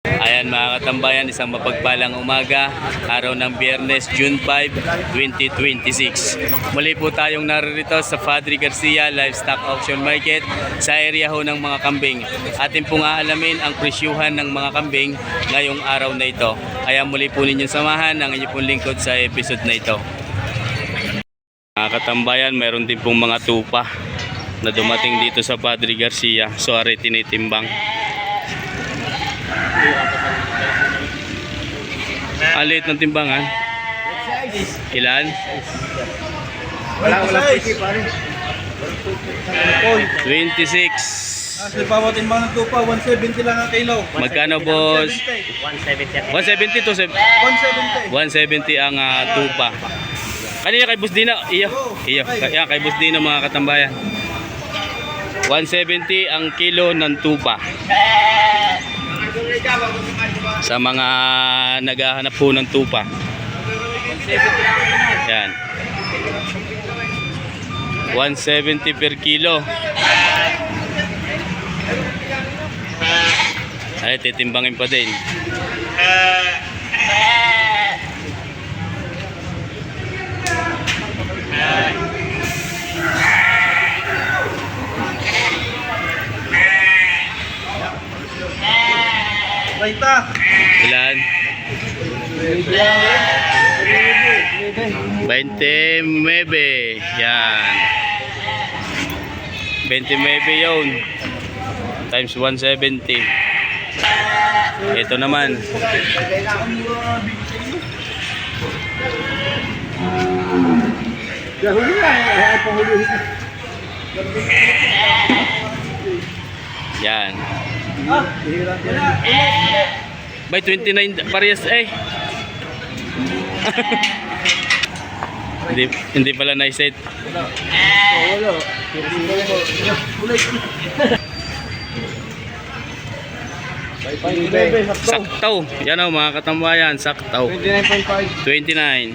Ayan mga katambayan, isang mapagpalang umaga, araw ng Biyernes, June 5, 2026. Muli po tayong naririto sa Padre Garcia Livestock Auction Market sa area ho ng mga kambing. Atin pong aalamin ang presyuhan ng mga kambing ngayong araw na ito. Kaya muli po ninyong samahan ang inyong pong lingkod sa episode na ito. Mga katambayan, mayroon din pong mga tupa na dumating dito sa Padre Garcia. So ari tinitimbang. Alit ng timbangan. Ilan? Wala pwede pare. 26. Kasi bawat timbang ng tupa, 170 lang ang kilo. Magkano boss? 170 to 170. 170 ang tupa. Kanina kay Boss Dino. Iyo. Kay Boss Dino mga katambayan. 170 ang kilo ng tupa. Sa mga naghahanap po ng tupa. Yan. 170 per kilo. Ay, titimbangin pa din. Baita. Ilan? 29. Yan. 29 yun. Times 170. Ito naman. Yan. By 29 parehas eh. hindi pala na-set. Wala. Saktaw. Yan o mga katambayan, saktaw. 29.5. 29.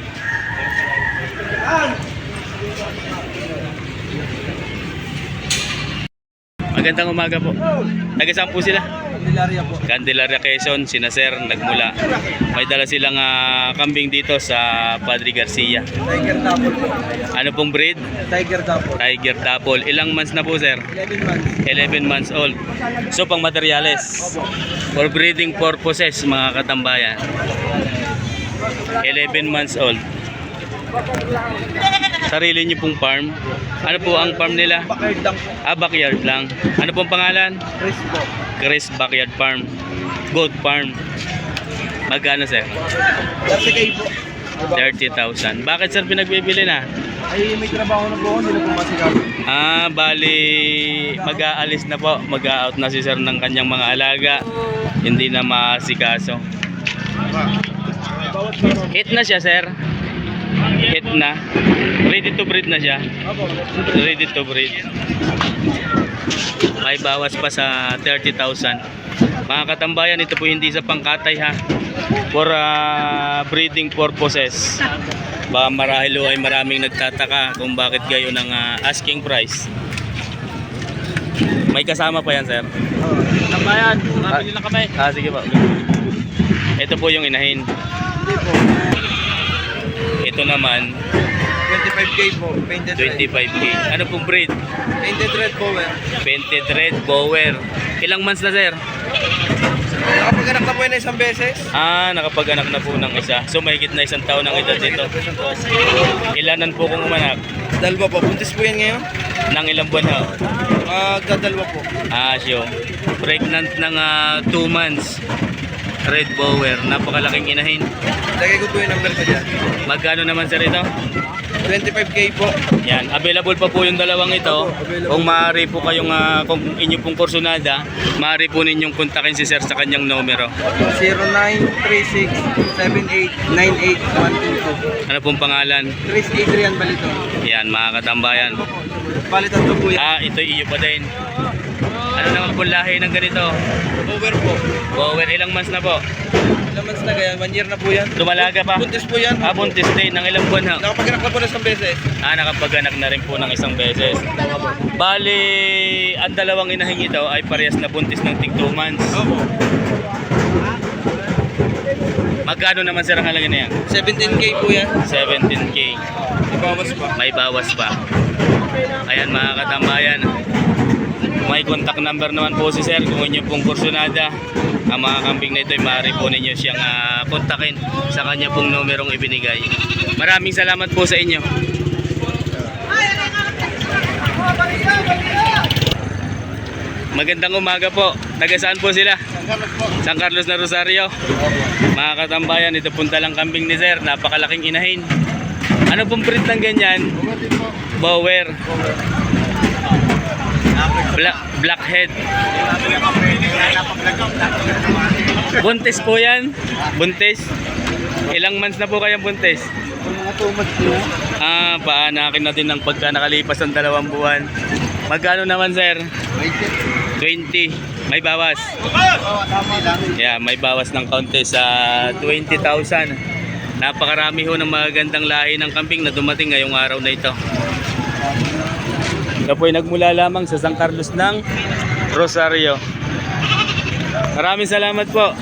Magandang umaga po. Taga-saan po sila? Candelaria po. Candelaria, Quezon, sina Sir nagmula. May dala silang kambing dito sa Padre Garcia. Tiger Double po. Ano pong breed? Tiger Double. Tiger Dapple. Ilang months na po, Sir? 11 months. 11 months old. So pang materyales. For breeding purposes mga katambayan. 11 months old. Sarili niyo pong farm. Ano po ang farm nila? Backyard lang po. Backyard lang. Ano pong pangalan? Chris po. Chris Backyard Farm. Goat Farm. Magkano, Sir? 30K po. 30,000. Bakit, Sir, pinagbibili na? Ay, may trabaho na po ako. Hindi na po masikaso. Bali mag-aalis na po. Mag-out na si Sir ng kanyang mga alaga. Hindi na masikaso. Hit na siya, Sir. Hit na. Ready to breed na siya. Ready to breed. May bawas pa sa 30,000. Mga katambayan, ito po hindi sa pangkatay ha. For breeding purposes. Baka marahil ay maraming nagtataka kung bakit gayon ang asking price. May kasama pa yan, Sir. Tambayan. Marami lang kami. Sige po. Ito po yung inahin. Hindi po. Ito naman 25K po. Painted red. 25K. Ano pong breed? Painted red power. Painted Red Bower. Ilang months na, Sir? Nakapaganak na po yun na isang beses. Nakapag-anak na po ng isa. So mahigit na 1 taon ang edad dito. Ilanan po kung umanak? Dalawa po. Buntis po yan ngayon. Nang ilang buwan na? Dadalwa po. Siyo. Pregnant ng 2 months. Red Bower. Napakalaking inahin. Lagay ko po yung number ko dyan. Magkano naman, Sir, ito? 25K po. Yan. Available pa po yung dalawang ito. Kung maaari po kayong, kung inyo pong kursunada, maaari po ninyong kontakin si Sir sa kanyang numero. 0936-7898-122. Ano pong pangalan? Chris Adrian Balito. Yan, mga katambayan. Balitan to po yan. Ito iyo pa din. Ano naman po lahi ng ganito? Over po. Bower, ilang months na po? Ilang months na kaya? 1 year na po yan. Dumalaga pa? Buntis po yan. Buntis din ng ilang buwan ha? Nakapaganak na po na isang beses. Nakapag-anak na rin po ng isang beses. Bali, ang dalawang inahing ito ay parehas na buntis ng tig 2 months. Opo. Magkano naman sir ang halaga na yan? 17K po yan. 17K. Ibawas pa. May bawas pa. Ayan mga katambayan. May contact number naman po si sir kung inyo pong kursunada. Ang mga kambing na ito ay maaari po ninyo siyang kontakin sa kanya pong numerong ibinigay. Maraming salamat po sa inyo. Magandang umaga po. Taga saan po sila? San Carlos na Rosario. Mga katambayan, ito punta lang kambing ni sir. Napakalaking inahin. Ano pong breed ng ganyan? Bower. Blackhead. Buntis po yan. Buntis. Ilang months na po kayang buntis? Paanakin natin ng pagka nakalipas ng 2 buwan. Magkano naman sir? 20. May bawas. Yeah, may bawas ng kaunti sa 20,000. Napakarami ho ng magagandang lahi ng kambing na dumating ngayong araw na ito. Ito po ay nagmula lamang sa San Carlos ng Rosario. Maraming salamat po.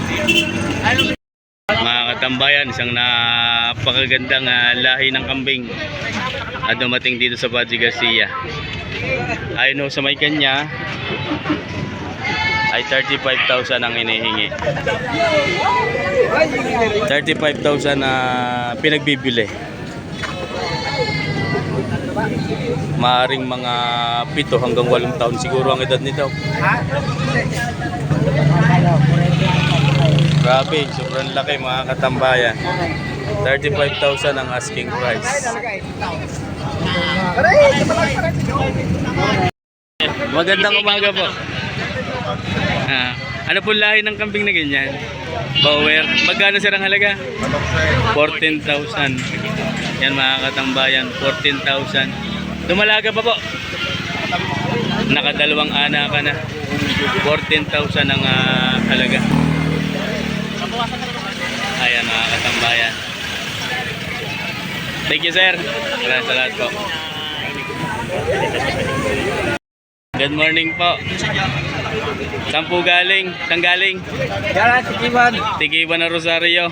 Mga katambayan, isang napakagandang lahi ng kambing at dumating dito sa Padre Garcia. Ayon ho sa may kanya ay 35,000 ang hinihingi. 35,000 na pinagbibili. Maaring mga 7 hanggang 8 taon siguro ang edad nito. Grabe, sobrang laki mga katambayan. 35,000 ang asking price. Magandang umaga po. Ano po lahi ng kambing na ganyan? Bower. Magkano sir ang halaga? 14,000. Yan mga katambayan, 14,000. Dumalaga pa po. Nakadalawang anak ka na. 14,000 ang halaga. Ayan mga katambayan. Thank you sir. Maraming salamat po. Good morning po. Saan po galing? Saan galing? Yan, Tikiwan. Tigiban na Rosario.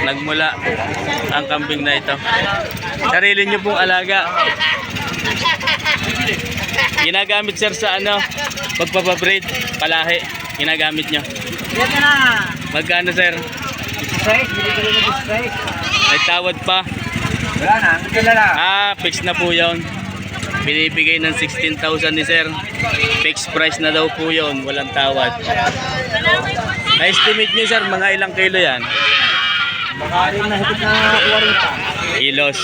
Nagmula ang kambing na ito. Sarili nyo pong alaga. Ginagamit sir sa ano? Pagpapabreed, palahi. Ginagamit nyo. Yan na. Magkano sir? Strike, binibili mo strike. May tawad pa. Wala na, hindi na. Fix na po yun. Binibigay ng 16,000 ni sir. Fixed price na daw po yun. Walang tawad. Na-estimate nyo sir, mga ilang kilo yan? Baka rin na higit na 40. Kilos.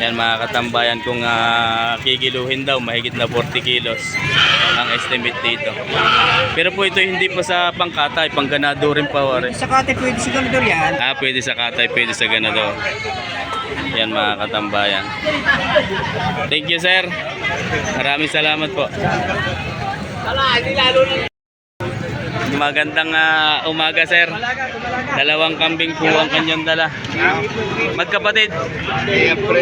Yan mga katambayan, kung kikiluhin daw, mahigit na 40 kilos ang estimate dito. Pero po ito hindi pa sa pangkatay, pangganado rin pa. Sa kate pwede sa ganador yan. Pwede sa katay, pwede sa ganado. Yan mga katambayan. Thank you sir. Maraming salamat po. Magandang umaga sir. Dalawang kambing po ang kanyang dala. Magkapatid.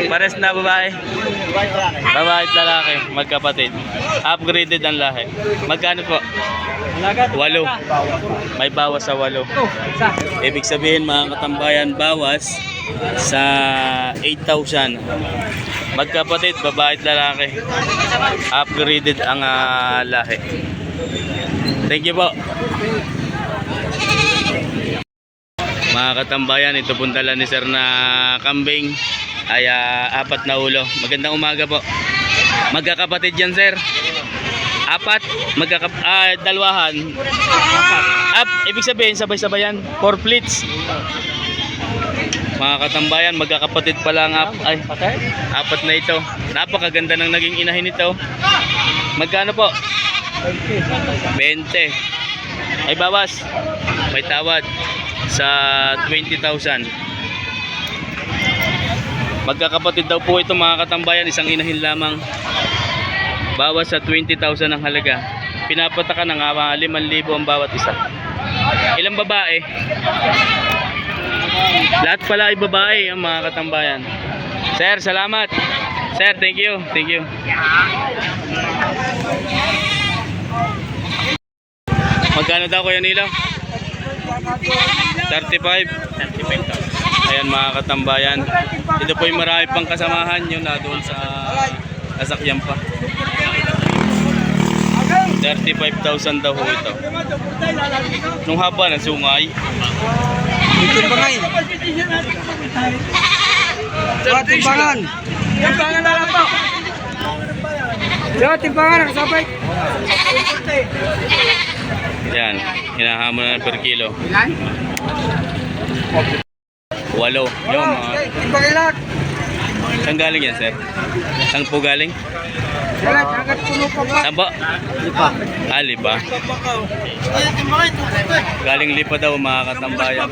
Pares na babae. Babae at lalaki. Magkapatid. Upgraded ang lahi. Magkano po? 8. May bawas sa 8. Ibig sabihin mga katambayan, bawas sa 8,000. Magkapatid, babae at lalaki. Upgraded ang lahi. Thank you po. Mga katambayan, ito pong dala ni sir na kambing ay 4 na ulo. Magandang umaga po. Magkakapatid yan sir. 4? Dalawahan. Ibig sabihin sabay-sabayan. 4 plates. Mga katambayan, magkakapatid pala ang 4 na ito. Napakaganda ng naging inahin ito. Magkano po? 20. Ay bawas. May tawad sa 20,000. Magkakapatid daw po ito mga katambayan, isang inahin lamang. Bawas sa 20,000 ang halaga. Pinapatakan ng 5,000 ang bawat isa. Ilang babae? Lahat pala ay babae ang mga katambayan. Sir, salamat. Sir, thank you. Thank you. Magkano daw Kuya Nilo? 35? 35,000. Ayan mga katambayan. Ito po yung marami pang kasamahan nyo na doon sa sasakyan pa. 35,000 daw ho ito. Nung haba ng sungay. Ito pa ngayon. Timbangan. Timbangan na lang po. Timbangan, sabay. Yan, hinahamon na per kilo. Ilan? 8. Yung mga... Timbangan lang. Saan galing yan, sir? Saan po galing? Wala, hanggat puno pa ba? Saan ba? Lipa. Ah, Lipa. Galing Lipa daw mga katambayan.